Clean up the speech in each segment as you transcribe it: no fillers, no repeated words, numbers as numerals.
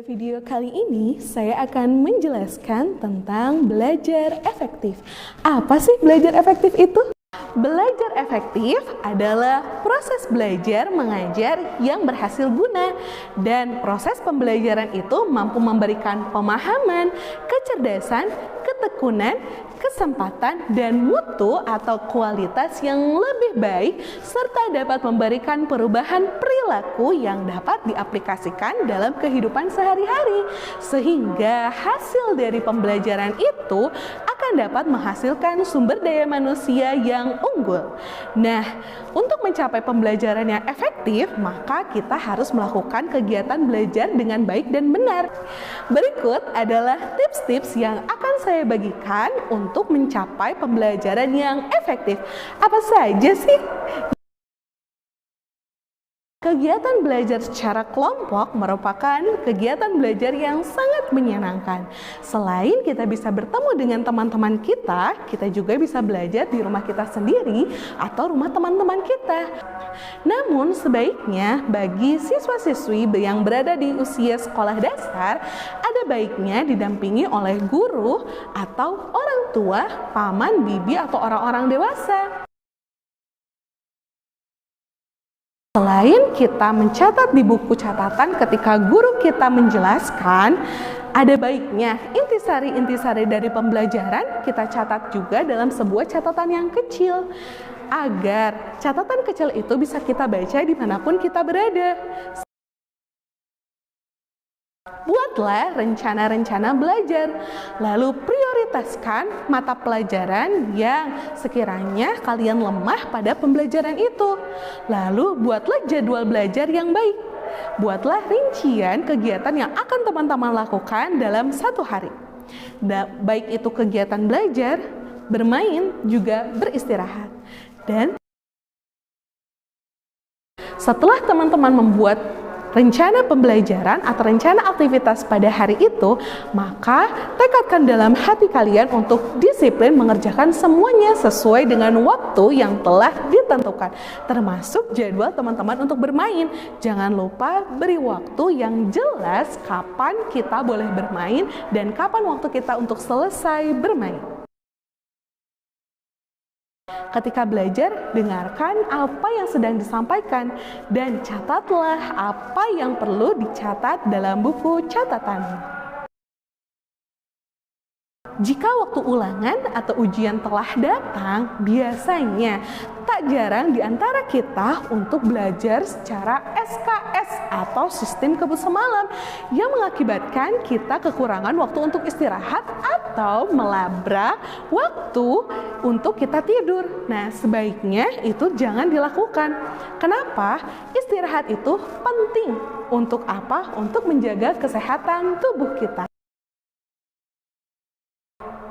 Video kali ini saya akan menjelaskan tentang belajar efektif. Apa sih belajar efektif itu? Belajar efektif adalah proses belajar mengajar yang berhasil guna, dan proses pembelajaran itu mampu memberikan pemahaman, kecerdasan, ketekunan, kesempatan, dan mutu atau kualitas yang lebih baik, serta dapat memberikan perubahan perilaku yang dapat diaplikasikan dalam kehidupan sehari-hari, sehingga hasil dari pembelajaran itu akan dapat menghasilkan sumber daya manusia yang unggul. Nah, untuk mencapai pembelajaran yang efektif, maka kita harus melakukan kegiatan belajar dengan baik dan benar. Berikut adalah tips-tips yang akan saya bagikan untuk mencapai pembelajaran yang efektif. Apa saja sih? Kegiatan belajar secara kelompok merupakan kegiatan belajar yang sangat menyenangkan. Selain kita bisa bertemu dengan teman-teman kita juga bisa belajar di rumah kita sendiri atau rumah teman-teman kita. Namun sebaiknya bagi siswa-siswi yang berada di usia sekolah dasar, ada baiknya didampingi oleh guru atau orang tua, paman, bibi, atau orang-orang dewasa. Selain kita mencatat di buku catatan ketika guru kita menjelaskan, ada baiknya intisari-intisari dari pembelajaran kita catat juga dalam sebuah catatan yang kecil, agar catatan kecil itu bisa kita baca dimanapun kita berada. Buatlah rencana-rencana belajar, lalu prioritaskan mata pelajaran yang sekiranya kalian lemah pada pembelajaran itu. Lalu buatlah jadwal belajar yang baik. Buatlah rincian kegiatan yang akan teman-teman lakukan dalam satu hari. Baik itu kegiatan belajar, bermain, juga beristirahat. Dan setelah teman-teman membuat rencana pembelajaran atau rencana aktivitas pada hari itu, maka tekadkan dalam hati kalian untuk disiplin mengerjakan semuanya sesuai dengan waktu yang telah ditentukan, termasuk jadwal teman-teman untuk bermain. Jangan lupa beri waktu yang jelas kapan kita boleh bermain dan kapan waktu kita untuk selesai bermain. Ketika belajar, dengarkan apa yang sedang disampaikan dan catatlah apa yang perlu dicatat dalam buku catatan. Jika waktu ulangan atau ujian telah datang, biasanya tak jarang di antara kita untuk belajar secara SKS atau sistem kebut semalam, yang mengakibatkan kita kekurangan waktu untuk istirahat atau melabrak waktu untuk kita tidur. Nah, sebaiknya itu jangan dilakukan. Kenapa? Istirahat itu penting. Untuk apa? Untuk menjaga kesehatan tubuh kita.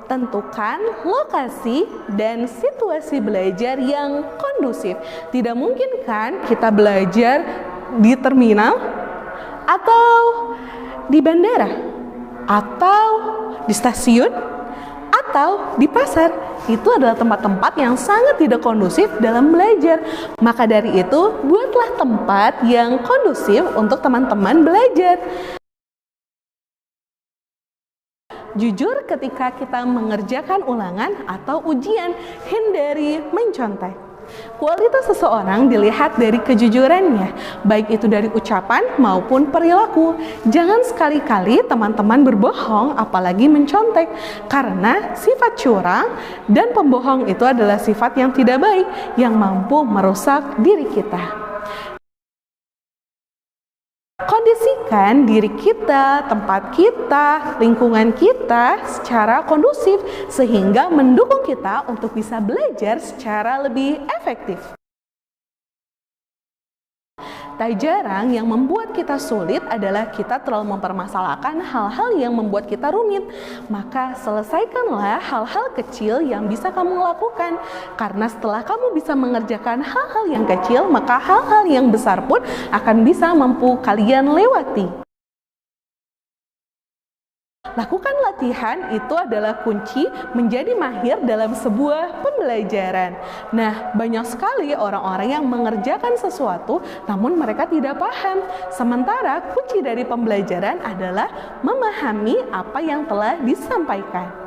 Tentukan lokasi dan situasi belajar yang kondusif. Tidak mungkin kan kita belajar di terminal atau di bandara atau di stasiun atau di pasar. Itu adalah tempat-tempat yang sangat tidak kondusif dalam belajar. Maka dari itu, buatlah tempat yang kondusif untuk teman-teman belajar. Jujur ketika kita mengerjakan ulangan atau ujian, hindari mencontek. Kualitas seseorang dilihat dari kejujurannya, baik itu dari ucapan maupun perilaku. Jangan sekali-kali teman-teman berbohong, apalagi mencontek, karena sifat curang dan pembohong itu adalah sifat yang tidak baik, yang mampu merusak diri kita. Kondisikan diri kita, tempat kita, lingkungan kita secara kondusif sehingga mendukung kita untuk bisa belajar secara lebih efektif. Tak jarang yang membuat kita sulit adalah kita terlalu mempermasalahkan hal-hal yang membuat kita rumit. Maka selesaikanlah hal-hal kecil yang bisa kamu lakukan. Karena setelah kamu bisa mengerjakan hal-hal yang kecil, maka hal-hal yang besar pun akan bisa mampu kalian lewati. Lakukan latihan itu adalah kunci menjadi mahir dalam sebuah pembelajaran. Nah, banyak sekali orang-orang yang mengerjakan sesuatu namun mereka tidak paham. Sementara kunci dari pembelajaran adalah memahami apa yang telah disampaikan.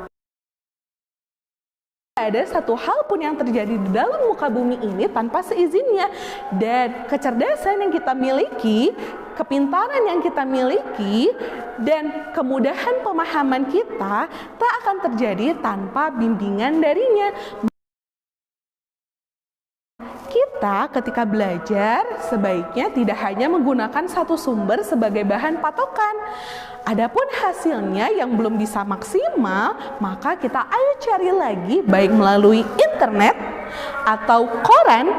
Ada satu hal pun yang terjadi di dalam muka bumi ini tanpa seizinnya, dan kecerdasan yang kita miliki, kepintaran yang kita miliki, dan kemudahan pemahaman kita tak akan terjadi tanpa bimbingan darinya. Kita ketika belajar sebaiknya tidak hanya menggunakan satu sumber sebagai bahan patokan. Adapun hasilnya yang belum bisa maksimal, maka kita ayo cari lagi baik melalui internet atau koran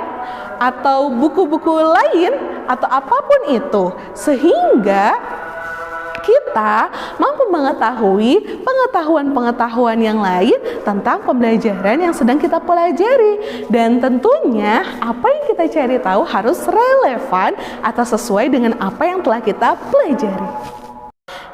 atau buku-buku lain atau apapun itu, sehingga kita mampu mengetahui pengetahuan-pengetahuan yang lain tentang pembelajaran yang sedang kita pelajari. Dan tentunya apa yang kita cari tahu harus relevan atau sesuai dengan apa yang telah kita pelajari.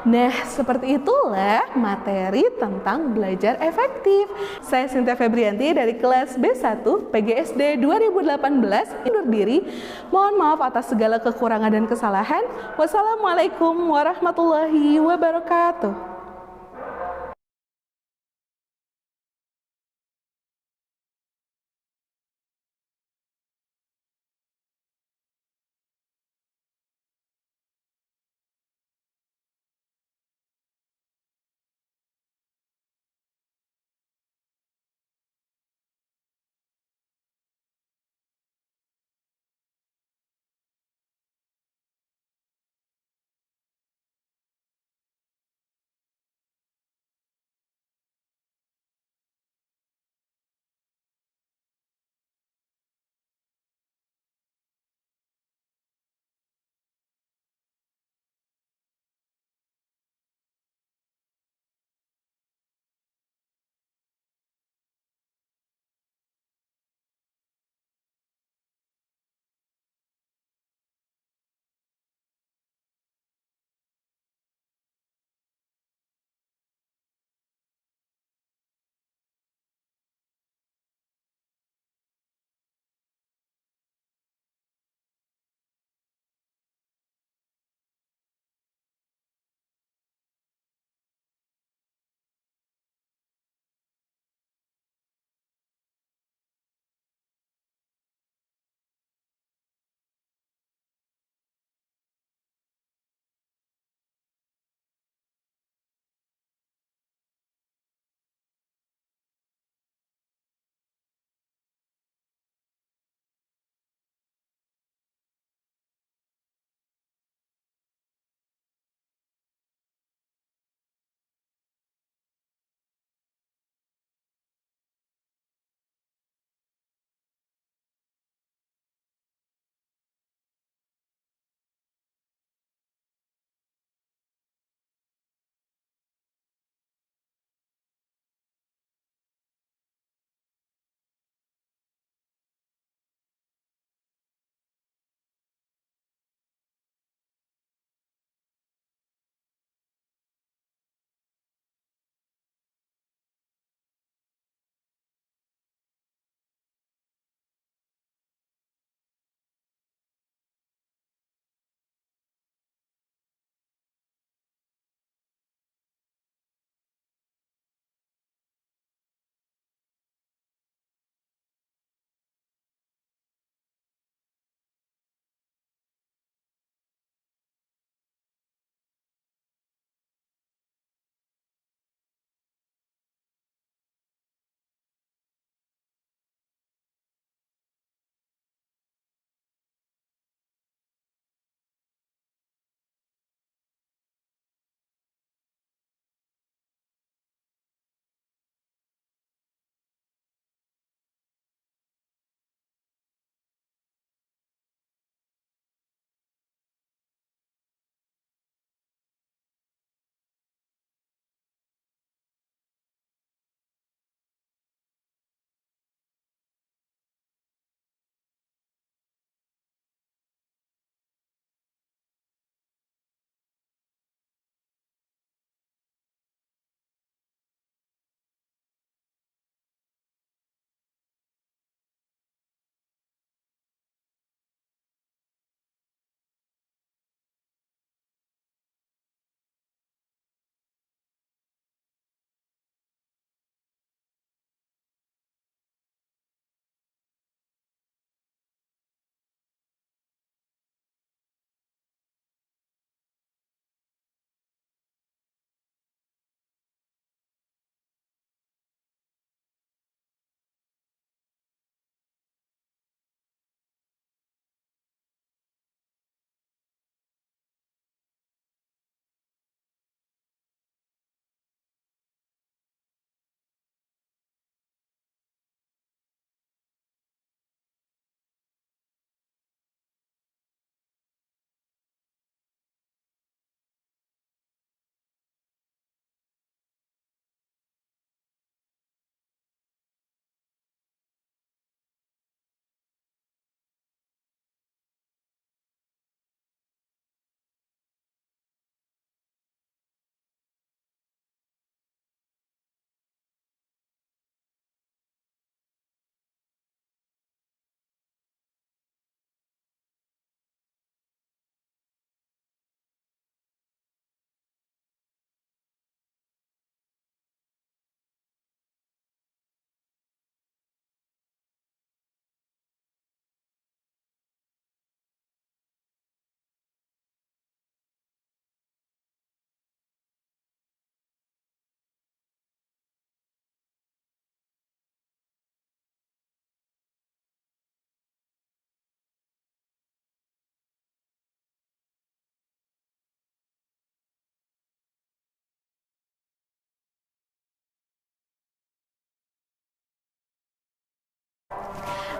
Nah, seperti itulah materi tentang belajar efektif. Saya Sinta Febrianti dari kelas B1 PGSD 2018 undur diri. Mohon maaf atas segala kekurangan dan kesalahan. Wassalamualaikum warahmatullahi wabarakatuh.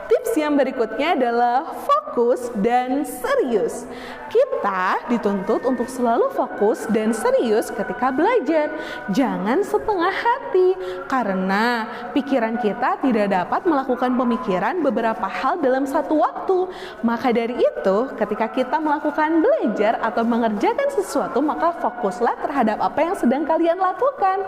Tips yang berikutnya adalah fokus dan serius. Kita dituntut untuk selalu fokus dan serius ketika belajar. Jangan setengah hati, karena pikiran kita tidak dapat melakukan pemikiran beberapa hal dalam satu waktu. Maka dari itu, ketika kita melakukan belajar atau mengerjakan sesuatu, maka fokuslah terhadap apa yang sedang kalian lakukan.